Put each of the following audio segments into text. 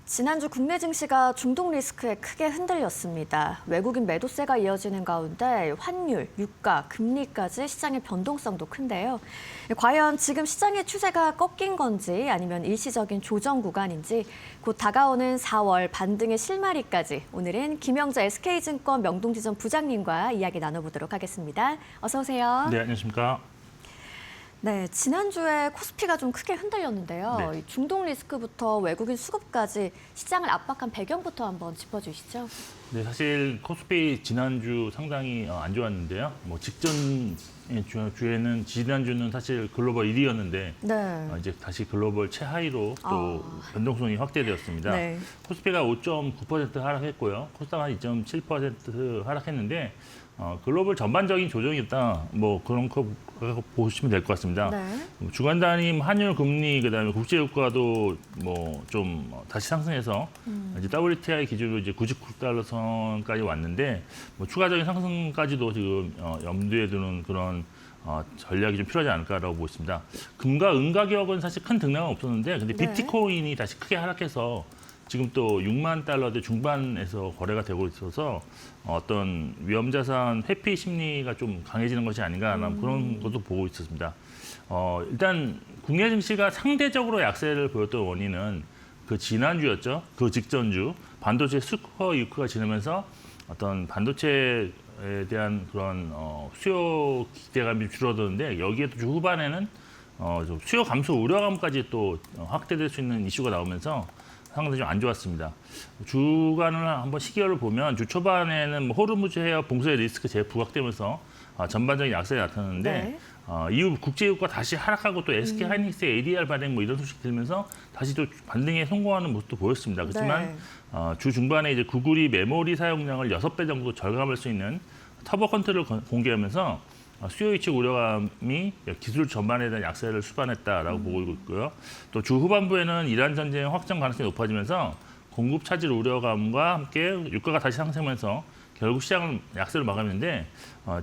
지난주 국내 증시가 중동 리스크에 크게 흔들렸습니다. 외국인 매도세가 이어지는 가운데 환율, 유가, 금리까지 시장의 변동성도 큰데요. 과연 지금 시장의 추세가 꺾인 건지 아니면 일시적인 조정 구간인지 곧 다가오는 4월 반등의 실마리까지 오늘은 김영재 SK증권 명동지점 부장님과 이야기 나눠보도록 하겠습니다. 어서 오세요. 네, 안녕하십니까. 네, 지난주에 코스피가 좀 크게 흔들렸는데요. 네. 이 중동 리스크부터 외국인 수급까지 시장을 압박한 배경부터 한번 짚어주시죠. 네, 사실 코스피 지난주 상당히 안 좋았는데요. 직전 주에는 지난주는 사실 글로벌 1위였는데 네. 이제 다시 글로벌 최하위로 또 변동성이 확대되었습니다. 네. 코스피가 5.9% 하락했고요. 코스닥 한 2.7% 하락했는데 글로벌 전반적인 조정이었다. 그런 거 보시면 될 것 같습니다. 네. 주간 단위 환율, 금리, 그다음에 국제 유가도 좀 다시 상승해서 이제 WTI 기준으로 이제 99달러 선까지 왔는데 추가적인 상승까지도 지금 염두에 두는 그런 전략이 좀 필요하지 않을까라고 보고 있습니다. 금과 은 가격은 사실 큰 등락은 없었는데 근데 네. 비트코인이 다시 크게 하락해서 지금 또 6만 달러대 중반에서 거래가 되고 있어서 어떤 위험자산 회피 심리가 좀 강해지는 것이 아닌가라는 그런 것도 보고 있었습니다. 일단 국내 증시가 상대적으로 약세를 보였던 원인은 그 지난주였죠. 그 직전주 반도체 슈퍼 위크가 지나면서 어떤 반도체에 대한 그런 수요 기대감이 줄어드는데 여기에 또 주 후반에는 좀 수요 감소 우려감까지 또 확대될 수 있는 이슈가 나오면서 상당히 좀 안 좋았습니다. 주간을 한번 시기열을 보면 주 초반에는 호르무즈 해협 봉쇄 리스크 재부각되면서 전반적인 약세가 나타났는데 네. 이후 국제유가 다시 하락하고 또 SK 하이닉스 ADR 발행 이런 소식 들으면서 다시 또 반등에 성공하는 모습도 보였습니다. 그렇지만 주 중반에 이제 구글이 메모리 사용량을 6배 정도 절감할 수 있는 터보 컨트롤을 공개하면서 수요 위축 우려감이 기술 전반에 대한 약세를 수반했다라고 보고 있고요. 또 주 후반부에는 이란 전쟁 확장 가능성이 높아지면서 공급 차질 우려감과 함께 유가가 다시 상승하면서 결국 시장은 약세로 마감했는데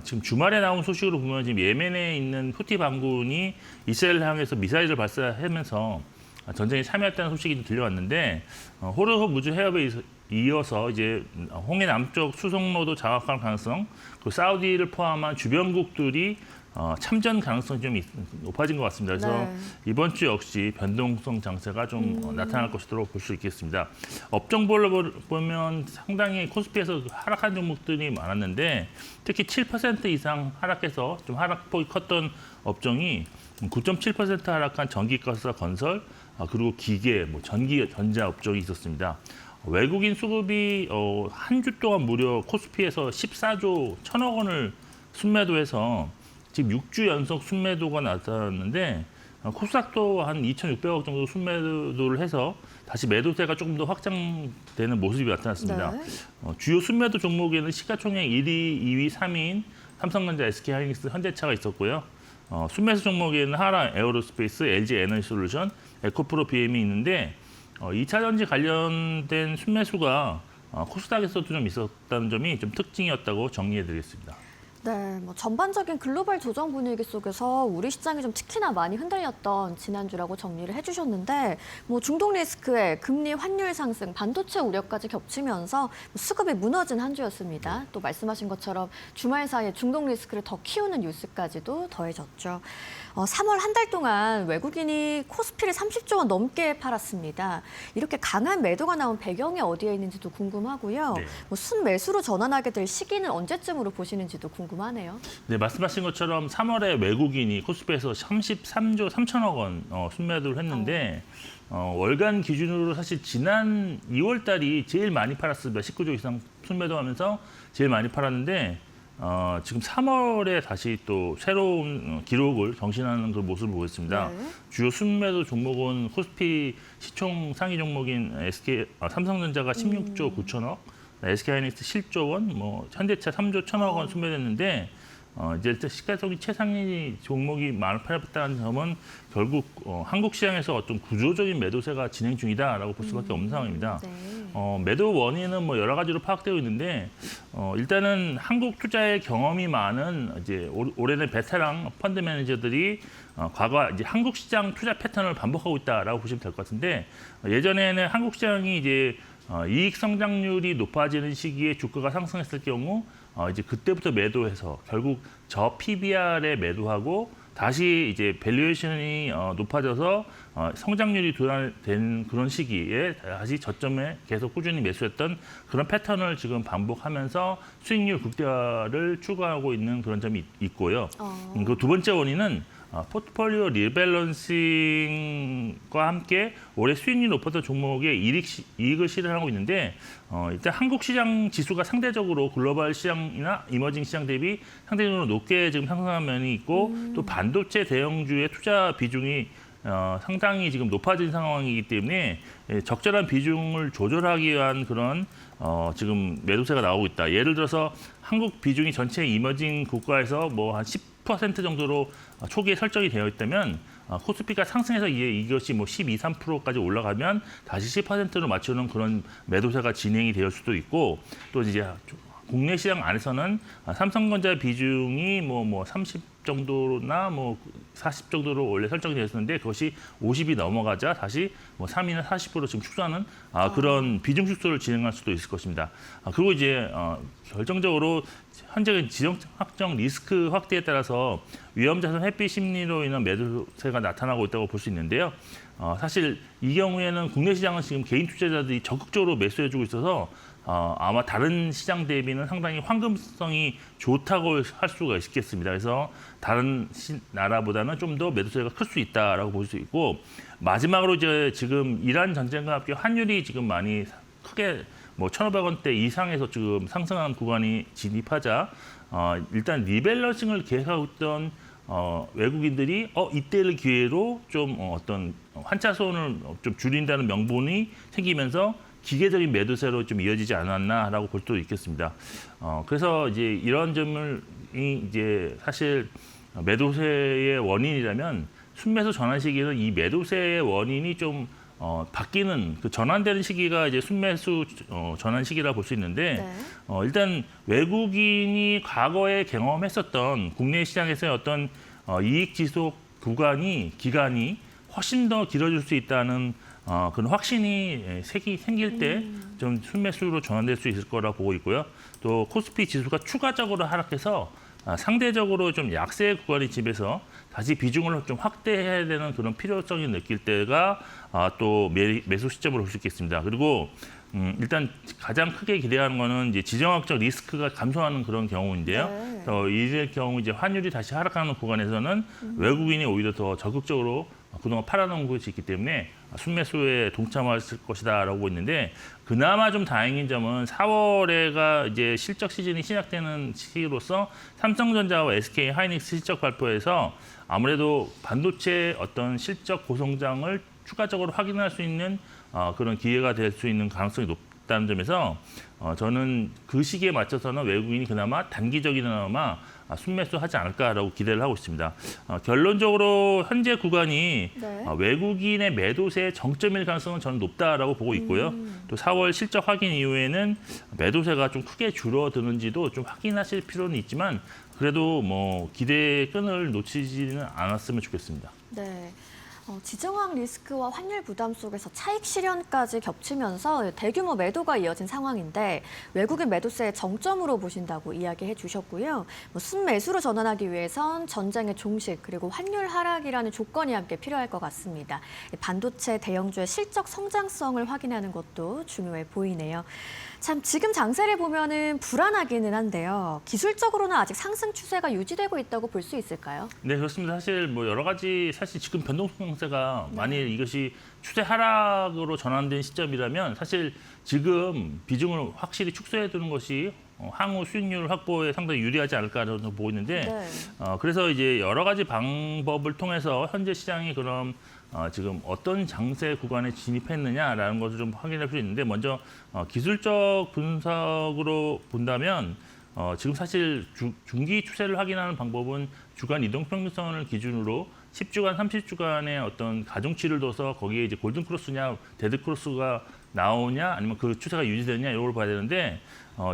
지금 주말에 나온 소식으로 보면 지금 예멘에 있는 후티 반군이 이스라엘을 향해서 미사일을 발사하면서 전쟁에 참여했다는 소식이 좀 들려왔는데 호르무즈 해협에 이어서 이제 홍해 남쪽 수송로도 장악할 가능성, 그 사우디를 포함한 주변국들이 참전 가능성이 좀 높아진 것 같습니다. 그래서 네. 이번 주 역시 변동성 장세가 좀 나타날 것이라고 볼 수 있겠습니다. 업종별로 보면 상당히 코스피에서 하락한 종목들이 많았는데 특히 7% 이상 하락해서 좀 하락폭이 컸던 업종이 9.7% 하락한 전기가스와 건설, 그리고 기계, 전기, 전자 업종이 있었습니다. 외국인 수급이 한 주 동안 무려 코스피에서 14조 1천억 원을 순매도해서 지금 6주 연속 순매도가 나타났는데 코스닥도 한 2,600억 정도 순매도를 해서 다시 매도세가 조금 더 확장되는 모습이 나타났습니다. 네. 주요 순매도 종목에는 시가총액 1위, 2위, 3위인 삼성전자, SK하이닉스, 현대차가 있었고요. 순매수 종목에는 하나 에어로스페이스, LG 에너지솔루션, 에코프로 BM이 있는데 2차 전지 관련된 순매수가 코스닥에서도 좀 있었다는 점이 좀 특징이었다고 정리해드리겠습니다. 네, 전반적인 글로벌 조정 분위기 속에서 우리 시장이 좀 특히나 많이 흔들렸던 지난주라고 정리를 해주셨는데 중동 리스크에 금리 환율 상승, 반도체 우려까지 겹치면서 수급이 무너진 한 주였습니다. 또 말씀하신 것처럼 주말 사이에 중동 리스크를 더 키우는 뉴스까지도 더해졌죠. 3월 한 달 동안 외국인이 코스피를 30조 원 넘게 팔았습니다. 이렇게 강한 매도가 나온 배경이 어디에 있는지도 궁금하고요. 네. 순매수로 전환하게 될 시기는 언제쯤으로 보시는지도 궁금하네요. 네, 말씀하신 것처럼 3월에 외국인이 코스피에서 33조 3천억 원 순매도를 했는데 월간 기준으로 사실 지난 2월 달이 제일 많이 팔았습니다. 19조 이상 순매도하면서 제일 많이 팔았는데 지금 3월에 다시 또 새로운 기록을 경신하는 그 모습을 보였습니다. 네. 주요 순매도 종목은 코스피 시총 상위 종목인 삼성전자가 16조 9천억, SK하이닉스 7조 원, 현대차 3조 1천억 원 순매도했는데 이제 일단 시가총액 최상위 종목이 많이 팔렸다는 점은 결국 한국 시장에서 어떤 구조적인 매도세가 진행 중이다라고 볼 수밖에 없는 상황입니다. 네. 매도 원인은 뭐 여러 가지로 파악되어 있는데 일단은 한국 투자에 경험이 많은 이제 오래된 베테랑 펀드 매니저들이 과거 이제 한국 시장 투자 패턴을 반복하고 있다라고 보시면 될 것 같은데 예전에는 한국 시장이 이제 이익 성장률이 높아지는 시기에 주가가 상승했을 경우 이제 그때부터 매도해서 결국 저 PBR에 매도하고 다시 이제 밸류에이션이 높아져서 성장률이 둔화된 그런 시기에 다시 저점에 계속 꾸준히 매수했던 그런 패턴을 지금 반복하면서 수익률 극대화를 추구하고 있는 그런 점이 있고요. 그 두 번째 원인은 포트폴리오 리밸런싱과 함께 올해 수익률이 높았던 종목에 이익을 실현하고 있는데 일단 한국 시장 지수가 상대적으로 글로벌 시장이나 이머징 시장 대비 상대적으로 높게 지금 상승한 면이 있고 또 반도체 대형주의 투자 비중이 상당히 지금 높아진 상황이기 때문에 적절한 비중을 조절하기 위한 그런 지금 매도세가 나오고 있다. 예를 들어서 한국 비중이 전체 이머징 국가에서 뭐 한 10% 정도로 초기에 설정이 되어 있다면 코스피가 상승해서 이것이 뭐 12, 3%까지 올라가면 다시 10%로 맞추는 그런 매도세가 진행이 될 수도 있고 또 이제 국내 시장 안에서는 삼성전자 비중이 뭐 30 정도나 뭐 40 정도로 원래 설정이 되었는데 그것이 50이 넘어가자 다시 뭐 3이나 40% 지금 축소하는 그런 비중 축소를 진행할 수도 있을 것입니다. 그리고 이제 결정적으로 현재 지정 확정 리스크 확대에 따라서 위험 자산 회피 심리로 인한 매도세가 나타나고 있다고 볼 수 있는데요. 사실 이 경우에는 국내 시장은 지금 개인 투자자들이 적극적으로 매수해주고 있어서 아마 다른 시장 대비는 상당히 황금성이 좋다고 할 수가 있겠습니다. 그래서 다른 나라보다는 좀 더 매도세가 클 수 있다라고 볼 수 있고 마지막으로 이제 지금 이란 전쟁과 함께 환율이 지금 많이 크게 뭐 1,500원대 이상에서 지금 상승한 구간이 진입하자 일단 리밸런싱을 계획하고 있던 외국인들이 이때를 기회로 좀 어떤 환차손을 좀 줄인다는 명분이 생기면서 기계적인 매도세로 좀 이어지지 않았나라고 볼 수도 있겠습니다. 그래서 이제 이런 점을 이제 사실 매도세의 원인이라면 순매수 전환 시기는 이 매도세의 원인이 좀 바뀌는 그 전환되는 시기가 이제 순매수 전환 시기라 볼 수 있는데 네. 일단 외국인이 과거에 경험했었던 국내 시장에서의 어떤 이익 지속 기간이 훨씬 더 길어질 수 있다는 그런 확신이 생길 때 좀 순매수로 전환될 수 있을 거라 보고 있고요. 또 코스피 지수가 추가적으로 하락해서 상대적으로 좀 약세 구간이 집에서 다시 비중을 좀 확대해야 되는 그런 필요성이 느낄 때가 또 매수 시점으로 볼 수 있겠습니다. 그리고 일단 가장 크게 기대하는 거는 이제 지정학적 리스크가 감소하는 그런 경우인데요. 네. 이럴 경우 이제 환율이 다시 하락하는 구간에서는 외국인이 오히려 더 적극적으로 그동안 팔아놓은 것이 있기 때문에 순매수에 동참했을 것이다라고 보고 있는데 그나마 좀 다행인 점은 4월에가 이제 실적 시즌이 시작되는 시기로서 삼성전자와 SK 하이닉스 실적 발표에서 아무래도 반도체 어떤 실적 고성장을 추가적으로 확인할 수 있는 그런 기회가 될 수 있는 가능성이 높다는 점에서 저는 그 시기에 맞춰서는 외국인이 그나마 단기적이나마 순매수하지 않을까라고 기대를 하고 있습니다. 결론적으로 현재 구간이 네. 외국인의 매도세의 정점일 가능성은 저는 높다라고 보고 있고요. 또 4월 실적 확인 이후에는 매도세가 좀 크게 줄어드는지도 좀 확인하실 필요는 있지만 그래도 뭐 기대의 끈을 놓치지는 않았으면 좋겠습니다. 네. 지정학 리스크와 환율 부담 속에서 차익 실현까지 겹치면서 대규모 매도가 이어진 상황인데 외국인 매도세의 정점으로 보신다고 이야기해 주셨고요. 순매수로 전환하기 위해선 전쟁의 종식 그리고 환율 하락이라는 조건이 함께 필요할 것 같습니다. 반도체 대형주의 실적 성장성을 확인하는 것도 중요해 보이네요. 참 지금 장세를 보면은 불안하기는 한데요. 기술적으로는 아직 상승 추세가 유지되고 있다고 볼 수 있을까요? 네, 그렇습니다. 사실 뭐 여러 가지 사실 지금 변동성세가 만일 이것이 추세 하락으로 전환된 시점이라면 사실 지금 비중을 확실히 축소해 두는 것이 향후 수익률 확보에 상당히 유리하지 않을까라고 보고 있는데 네. 그래서 이제 여러 가지 방법을 통해서 현재 시장이 그럼 지금 어떤 장세 구간에 진입했느냐라는 것을 좀 확인할 수 있는데 먼저 기술적 분석으로 본다면 지금 사실 중기 추세를 확인하는 방법은 주간 이동평균선을 기준으로 10주간, 30주간의 어떤 가중치를 둬서 거기에 이제 골든 크로스냐, 데드 크로스가 나오냐, 아니면 그 추세가 유지되느냐 이걸 봐야 되는데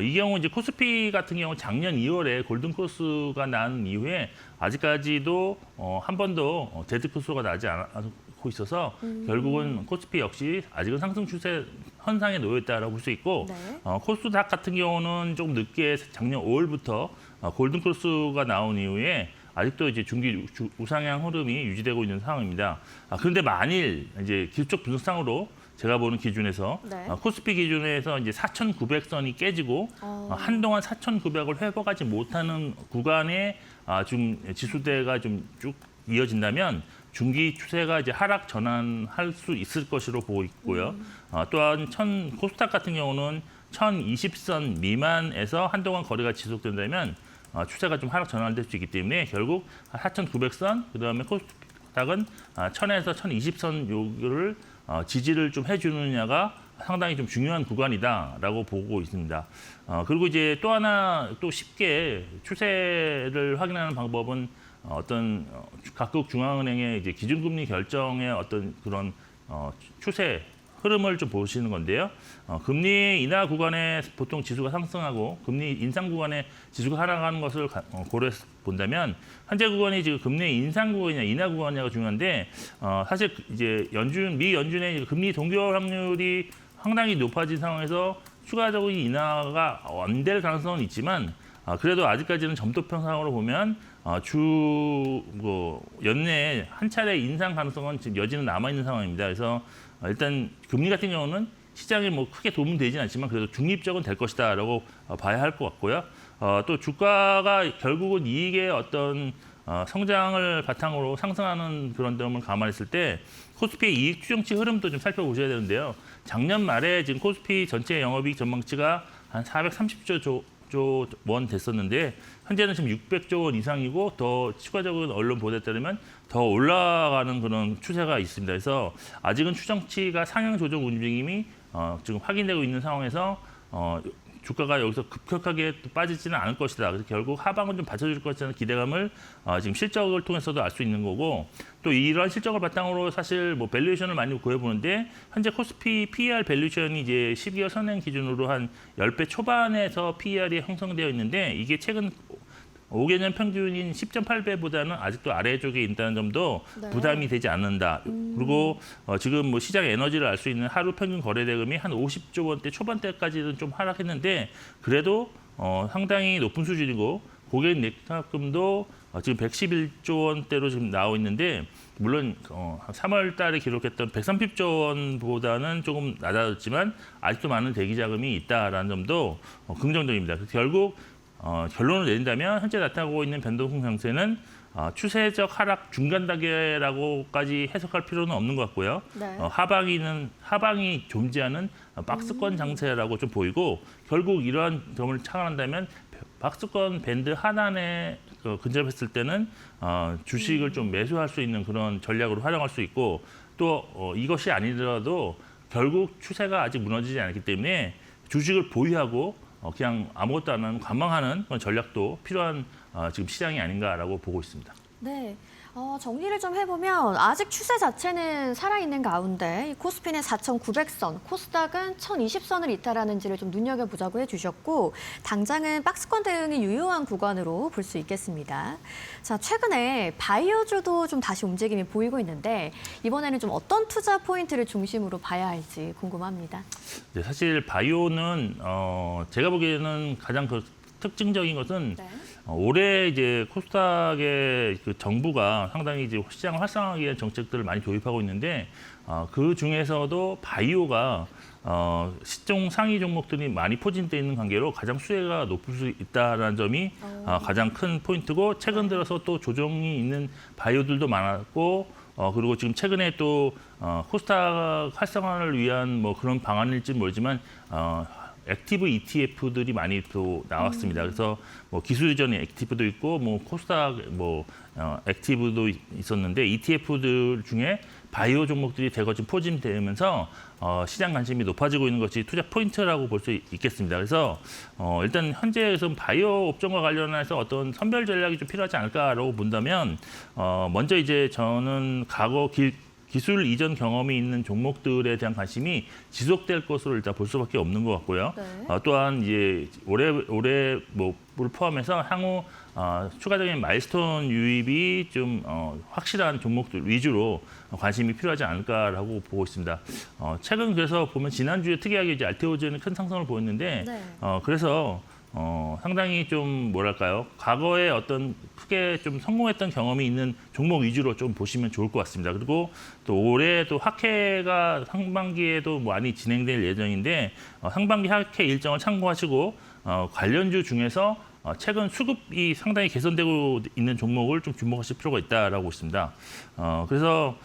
이 경우 이제 코스피 같은 경우 작년 2월에 골든 크로스가 난 이후에 아직까지도 한 번도 데드 크로스가 나지 않고 있어서 결국은 코스피 역시 아직은 상승 추세 현상에 놓여 있다라고 볼 수 있고 네. 코스닥 같은 경우는 조금 늦게 작년 5월부터 골든 크로스가 나온 이후에 아직도 이제 중기 우상향 흐름이 유지되고 있는 상황입니다. 그런데 만일 이제 기술적 분석상으로 제가 보는 기준에서 네. 코스피 기준에서 이제 4,900선이 깨지고 한동안 4,900을 회복하지 못하는 구간에 좀 지수대가 좀 쭉 이어진다면 중기 추세가 이제 하락 전환할 수 있을 것으로 보고 있고요. 또한 코스닥 같은 경우는 1,020선 미만에서 한동안 거래가 지속된다면 추세가 좀 하락 전환될 수 있기 때문에 결국 4,900선 그다음에 코스닥은 1,000에서 1,020선 요구를 지지를 좀 해주느냐가 상당히 좀 중요한 구간이다라고 보고 있습니다. 그리고 이제 또 하나 또 쉽게 추세를 확인하는 방법은 어떤 각국 중앙은행의 이제 기준금리 결정의 어떤 그런 추세 흐름을 좀 보시는 건데요. 금리 인하 구간에 보통 지수가 상승하고 금리 인상 구간에 지수가 하락하는 것을 고려해서 본다면 현재 구간이 지금 금리 인상 구간이냐 인하 구간이냐가 중요한데 사실 이제 미 연준의 금리 동결 확률이 상당히 높아진 상황에서 추가적인 인하가 안 될 가능성은 있지만 그래도 아직까지는 점도평상으로 보면 연내에 한 차례 인상 가능성은 지금 여지는 남아 있는 상황입니다. 그래서 일단 금리 같은 경우는 시장에 뭐 크게 도움은 되진 않지만 그래도 중립적은 될 것이다라고 봐야 할 것 같고요. 또 주가가 결국은 이익의 어떤 성장을 바탕으로 상승하는 그런 점을 감안했을 때 코스피의 이익 추정치 흐름도 좀 살펴보셔야 되는데요. 작년 말에 지금 코스피 전체 영업이익 전망치가 한 430조 원 됐었는데 현재는 지금 600조 원 이상이고 더 추가적인 언론 보도에 따르면 더 올라가는 그런 추세가 있습니다. 그래서 아직은 추정치가 상향 조정 움직임이 지금 확인되고 있는 상황에서 주가가 여기서 급격하게 빠지지는 않을 것이다. 그래서 결국 하방은 좀 받쳐줄 것이라는 기대감을 지금 실적을 통해서도 알 수 있는 거고 또 이러한 실적을 바탕으로 사실 뭐 밸류에이션을 많이 구해보는데 현재 코스피 PER 밸류에이션이 이제 12월 선행 기준으로 한 10배 초반에서 PER이 형성되어 있는데 이게 최근 5개년 평균인 10.8배보다는 아직도 아래쪽에 있다는 점도 네. 부담이 되지 않는다. 그리고 지금 뭐 시장 에너지를 알 수 있는 하루 평균 거래 대금이 한 50조 원대 초반대까지는 좀 하락했는데 그래도 상당히 높은 수준이고 고객 넥탁금도 지금 111조 원대로 지금 나오고 있는데 물론 3월 달에 기록했던 130조 원보다는 조금 낮아졌지만 아직도 많은 대기 자금이 있다라는 점도 긍정적입니다. 그래서 결국 결론을 내린다면 현재 나타나고 있는 변동성 상태는 추세적 하락 중간 단계라고까지 해석할 필요는 없는 것 같고요. 네. 하방이 존재하는 박스권 장세라고 좀 보이고 결국 이러한 점을 착안한다면 박스권 밴드 하단에 근접했을 때는 주식을 좀 매수할 수 있는 그런 전략으로 활용할 수 있고 또 이것이 아니더라도 결국 추세가 아직 무너지지 않았기 때문에 주식을 보유하고 그냥 아무것도 안 하는 관망하는 그런 전략도 필요한 지금 시장이 아닌가라고 보고 있습니다. 네. 정리를 좀 해보면 아직 추세 자체는 살아있는 가운데 이 코스피는 4,900선, 코스닥은 1,020선을 이탈하는지를 좀 눈여겨보자고 해주셨고 당장은 박스권 대응이 유효한 구간으로 볼 수 있겠습니다. 자, 최근에 바이오주도 좀 다시 움직임이 보이고 있는데 이번에는 좀 어떤 투자 포인트를 중심으로 봐야 할지 궁금합니다. 네, 사실 바이오는 제가 보기에는 가장 특징적인 것은 네. 올해 이제 코스닥의 그 정부가 상당히 이제 시장을 활성화하기 위한 정책들을 많이 도입하고 있는데 그 중에서도 바이오가 시종 상위 종목들이 많이 포진되어 있는 관계로 가장 수혜가 높을 수 있다는 점이 가장 큰 포인트고 최근 들어서 또 조정이 있는 바이오들도 많았고 그리고 지금 최근에 또 코스닥 활성화를 위한 뭐 그런 방안일지 모르지만 액티브 ETF들이 많이 또 나왔습니다. 그래서 뭐 기술전의 액티브도 있고 뭐 코스닥 뭐 액티브도 있었는데 ETF들 중에 바이오 종목들이 대거 좀 포진되면서 시장 관심이 높아지고 있는 것이 투자 포인트라고 볼 수 있겠습니다. 그래서 일단 현재에서 바이오 업종과 관련해서 어떤 선별 전략이 좀 필요하지 않을까라고 본다면 먼저 이제 저는 과거 기술 이전 경험이 있는 종목들에 대한 관심이 지속될 것으로 일단 볼 수밖에 없는 것 같고요. 네. 또한 이제 올해 뭐를 포함해서 향후 추가적인 마일스톤 유입이 좀 확실한 종목들 위주로 관심이 필요하지 않을까라고 보고 있습니다. 최근 그래서 보면 지난주에 특이하게 이제 알테오젠은 큰 상승을 보였는데 네. 그래서 상당히 좀 뭐랄까요, 과거에 어떤 크게 좀 성공했던 경험이 있는 종목 위주로 좀 보시면 좋을 것 같습니다. 그리고 또 올해 또 학회가 상반기에도 많이 진행될 예정인데 상반기 학회 일정을 참고하시고 관련주 중에서 최근 수급이 상당히 개선되고 있는 종목을 좀 주목하실 필요가 있다라고 있습니다. 그래서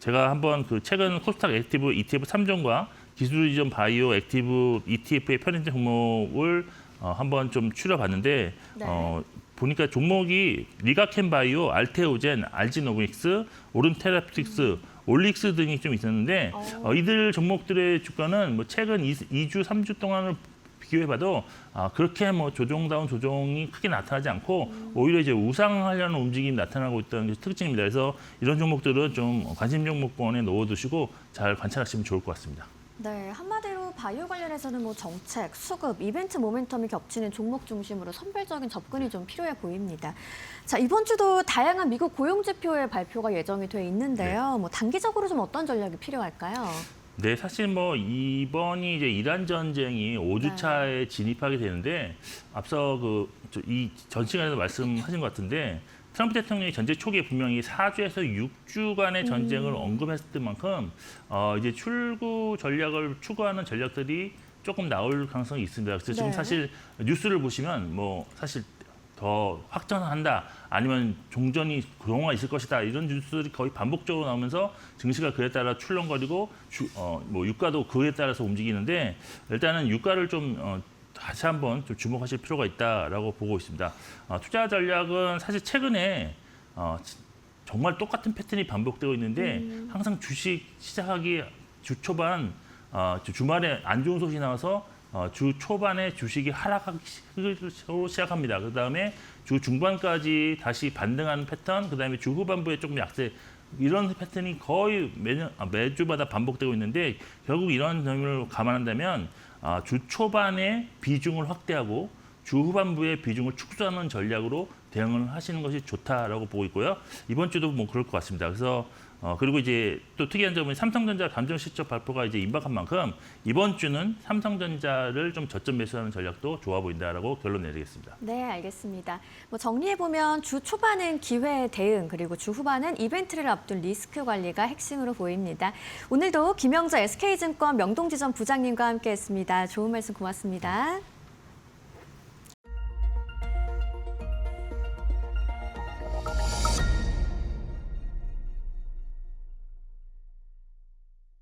제가 한번 그 최근 코스닥 액티브 ETF 3종과 기술 이전 바이오 액티브 ETF에 편입된 종목을 한번 좀 추려봤는데 네. 보니까 종목이 리가켄 바이오, 알테오젠, 알지노믹스, 오른테라픽스, 올릭스 등이 좀 있었는데 이들 종목들의 주가는 뭐 최근 2주, 3주 동안을 비교해봐도 그렇게 뭐 조정다운 조정이 크게 나타나지 않고 오히려 이제 우상하려는 움직임이 나타나고 있다는 게 특징입니다. 그래서 이런 종목들은 좀 관심 종목권에 넣어두시고 잘 관찰하시면 좋을 것 같습니다. 네, 한마디로 바이오 관련해서는 뭐 정책, 수급, 이벤트 모멘텀이 겹치는 종목 중심으로 선별적인 접근이 좀 필요해 보입니다. 자, 이번 주도 다양한 미국 고용 지표의 발표가 예정이 돼 있는데요. 뭐 단기적으로 좀 어떤 전략이 필요할까요? 네, 사실 뭐 이번이 이제 이란 전쟁이 5주차에 진입하게 되는데 앞서 이 전 시간에도 말씀하신 것 같은데 트럼프 대통령이 전쟁 초기에 분명히 4주에서 6주간의 전쟁을 언급했을 만큼 이제 출구 전략을 추구하는 전략들이 조금 나올 가능성이 있습니다. 그래서 지금 네. 사실 뉴스를 보시면 뭐 사실 더 확전한다 아니면 종전이 그동안 있을 것이다 이런 뉴스들이 거의 반복적으로 나오면서 증시가 그에 따라 출렁거리고 뭐 유가도 그에 따라서 움직이는데 일단은 유가를 좀 다시 한번 좀 주목하실 필요가 있다라고 보고 있습니다. 투자 전략은 사실 최근에 정말 똑같은 패턴이 반복되고 있는데 항상 주식 시작하기 주 초반 주말에 안 좋은 소식이 나와서 주 초반에 주식이 하락하기 시작합니다. 그다음에 주 중반까지 다시 반등하는 패턴, 그다음에 주 후반부에 조금 약세 이런 패턴이 거의 매주마다 반복되고 있는데 결국 이런 점을 감안한다면 주 초반에 비중을 확대하고 주 후반부에 비중을 축소하는 전략으로 대응을 하시는 것이 좋다라고 보고 있고요. 이번 주도 뭐 그럴 것 같습니다. 그래서 그리고 이제 또 특이한 점은 삼성전자 감정 실적 발표가 이제 임박한 만큼 이번 주는 삼성전자를 좀 저점 매수하는 전략도 좋아 보인다라고 결론 내리겠습니다. 네, 알겠습니다. 뭐 정리해보면 주 초반은 기회 대응, 그리고 주 후반은 이벤트를 앞둔 리스크 관리가 핵심으로 보입니다. 오늘도 김영자 SK증권 명동지점 부장님과 함께했습니다. 좋은 말씀 고맙습니다.